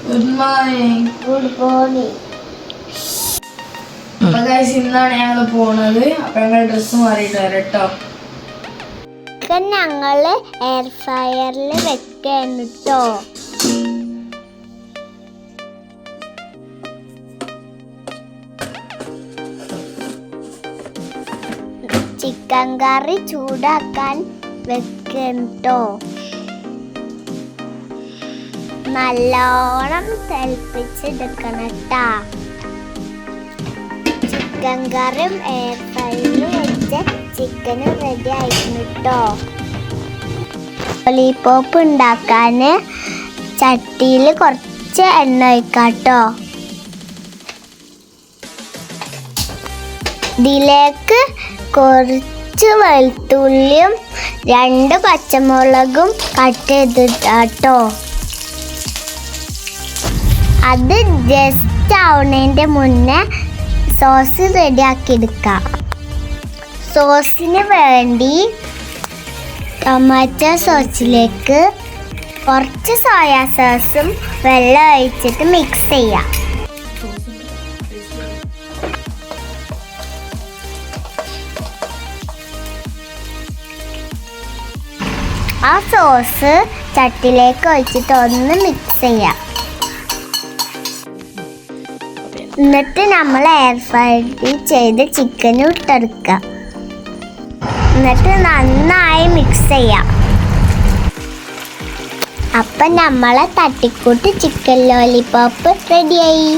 Good morning. Good morning. അപ്പൊ guys ഇന്നാണ് ഞങ്ങൾ പോണത്. അപ്പൊ ഞങ്ങൾ ഡ്രസ്സ് മാറിയിട്ട് വരാം കേട്ടോ. ഞങ്ങള് എയർ ഫ്രയറിൽ വെക്കാൻ കേട്ടോ. ചിക്കൻ കറി ചൂടാക്കാൻ വെക്കട്ടോ. നല്ലോണം തിളപ്പിച്ചെടുക്കണം കേട്ടാ. ചിക്കൻ കറിയും എയർ ഫ്രയറിൽ വെച്ച് ചിക്കനും റെഡി ആയിരുന്നു കേട്ടോ. ലോലിപോപ്പ് ഉണ്ടാക്കാൻ ചട്ടിയിൽ കുറച്ച് എണ്ണ ഒഴിക്കാട്ടോ. ഇതിലേക്ക് കുറച്ച് വെളുത്തുള്ളിയും 2 പച്ചമുളകും കട്ട് ചെയ്തിട്ടാട്ടോ. അത് ജസ്റ്റ് ആവുന്നതിൻ്റെ മുന്നേ സോസ് റെഡിയാക്കി എടുക്കാം. സോസിന് വേണ്ടി ടൊമാറ്റോ സോസിലേക്ക് കുറച്ച് സോയാ സോസും വെള്ളം ഒഴിച്ചിട്ട് മിക്സ് ചെയ്യാം. ആ സോസ് ചട്ടിയിലേക്ക് ഒഴിച്ചിട്ട് ഒന്ന് മിക്സ് ചെയ്യാം. എന്നിട്ട് നമ്മൾ എയർ ഫ്രൈ ചെയ്ത് ചിക്കൻ ഇട്ടെടുക്കുക. എന്നിട്ട് നന്നായി മിക്സ് ചെയ്യാം. അപ്പം നമ്മളെ തട്ടിക്കൂട്ട് ചിക്കൻ ലോലിപോപ്പ് റെഡിയായി.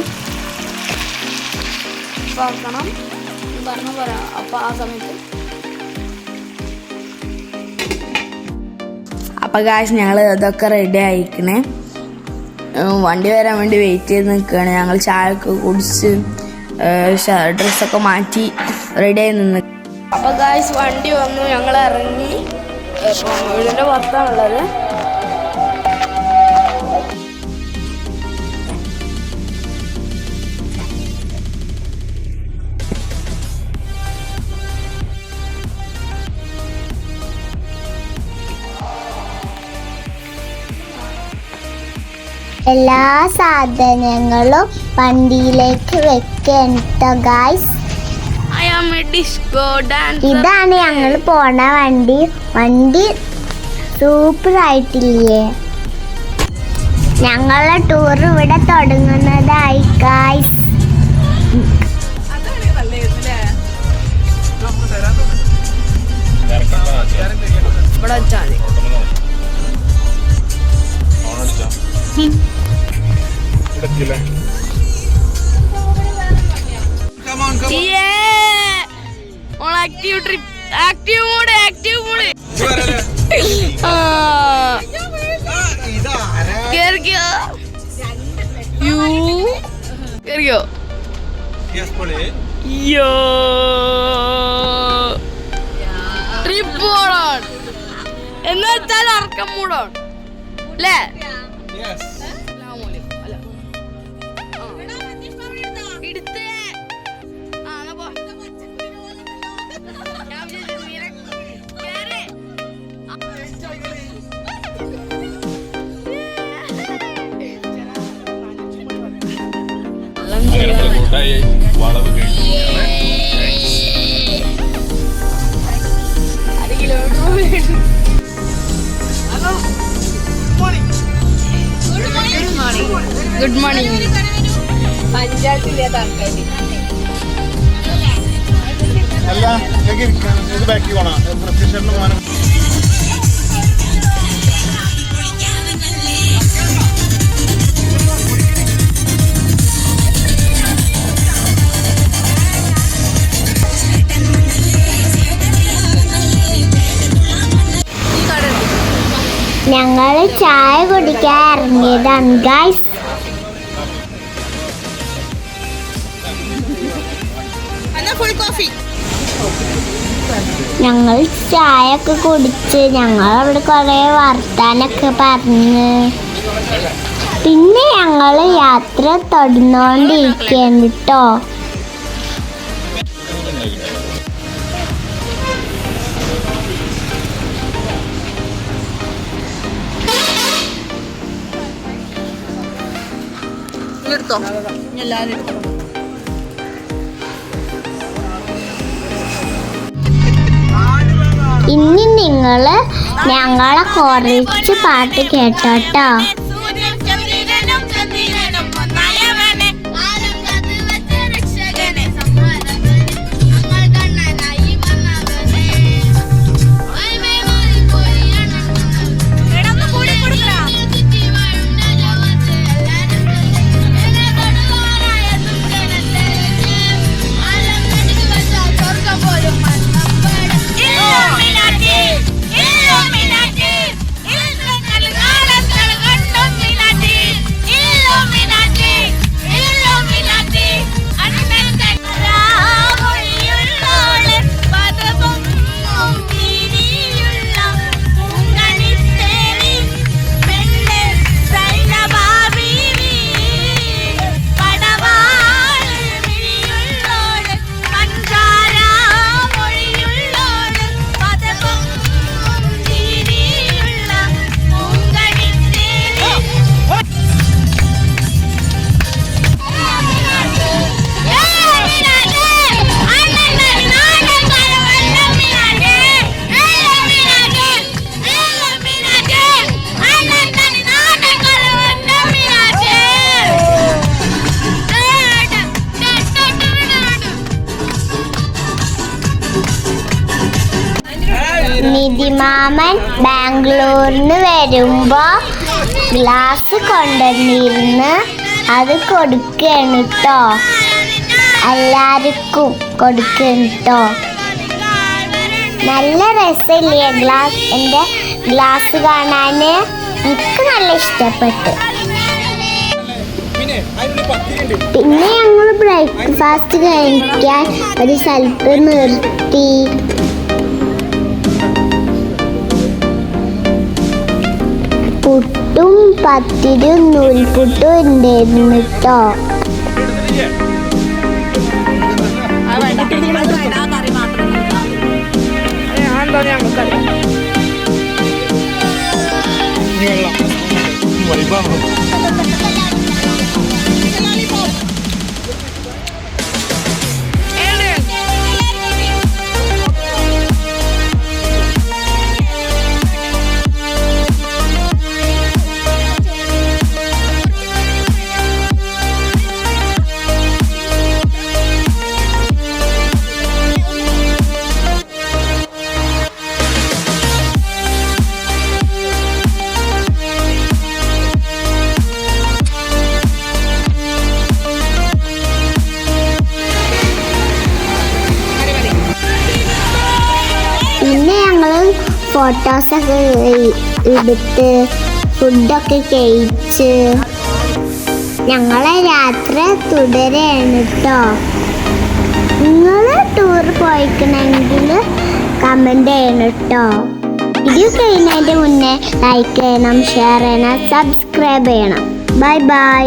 അപ്പൊ ഗായ്സ് ഞങ്ങൾ ഇതൊക്കെ റെഡി ആയിക്കണേ. വണ്ടി വരാൻ വേണ്ടി വെയിറ്റ് ചെയ്ത് നിൽക്കുകയാണ്. ഞങ്ങൾ ചായ ഒക്കെ കുടിച്ച് ഡ്രസ്സൊക്കെ മാറ്റി റെഡിയായി നിന്ന്. അപ്പോൾ ഗായ്സ് വണ്ടി വന്നു, ഞങ്ങൾ ഇറങ്ങി. വീടിൻ്റെ പുറത്താണുള്ളത്. എല്ലാ സാധനങ്ങളും വണ്ടിയിലേക്ക് വെക്കട്ടോ ഗായ്സ്. ഇതാണ് ഞങ്ങൾ പോണ വണ്ടി. വണ്ടി സൂപ്പർ ആയിട്ടില്ലേ? ഞങ്ങളെ ടൂർ ഇവിടെ തുടങ്ങുന്നതായി guys. Active trip, active mode. Yo. Trip mode. എന്നാൽ അറക്കം മൂടാണ് അല്ലേ? Good morning. പഞ്ചായത്തിലെ താൽക്കാലി അല്ല ഇത് ബാക്കി പോണോ പ്രത്യക്ഷന് പോകാനും. ഞങ്ങൾ ചായ കുടിക്കാൻ ഇറങ്ങിയതാണ് ഗൈസ്. ഞങ്ങൾ ചായ ഒക്കെ കുടിച്ച് ഞങ്ങൾ അവിടെ കുറേ വർത്താനൊക്കെ പറഞ്ഞ് പിന്നെ ഞങ്ങൾ യാത്ര തുടർന്നുകൊണ്ടിരിക്കുകയാണ് കേട്ടോ. എടുത്തോ എല്ലാവരും എടുത്തോ. ഇനി നിങ്ങള് ഞങ്ങളെ കുറച്ച് പാട്ട് കേട്ടോട്ടോ. നിധിമാമൻ ബാംഗ്ലൂരിന് വരുമ്പോ ഗ്ലാസ് കൊണ്ടുവന്നിരുന്ന് അത് കൊടുക്കണം കേട്ടോ. എല്ലാവർക്കും കൊടുക്കണം കേട്ടോ. നല്ല രസമില്ലേ ഗ്ലാസ്? എൻ്റെ ഗ്ലാസ് കാണാന് എനിക്ക് നല്ല ഇഷ്ടപ്പെട്ടു. പിന്നെ ഞങ്ങൾ ബ്രേക്ക്ഫാസ്റ്റ് കഴിക്കാൻ ഒരു സ്ഥലത്ത് നിർത്തി. പുട്ടും പത്തിരും നൂൽപുട്ടും ഉണ്ടായിരുന്നു കേട്ടോ. പിന്നെ ഞങ്ങൾ ഫോട്ടോസൊക്കെ എടുത്ത് ഫുഡൊക്കെ കഴിച്ച് ഞങ്ങളെ യാത്ര തുടരുകയാണ് കേട്ടോ. നിങ്ങൾ ടൂർ പോയിക്കണമെങ്കിൽ കമൻറ്റ് ചെയ്യണം കേട്ടോ. വീഡിയോ കഴിയുന്നതിൻ്റെ മുന്നേ ലൈക്ക് ചെയ്യണം, ഷെയർ ചെയ്യണം, സബ്സ്ക്രൈബ് ചെയ്യണം. Bye bye.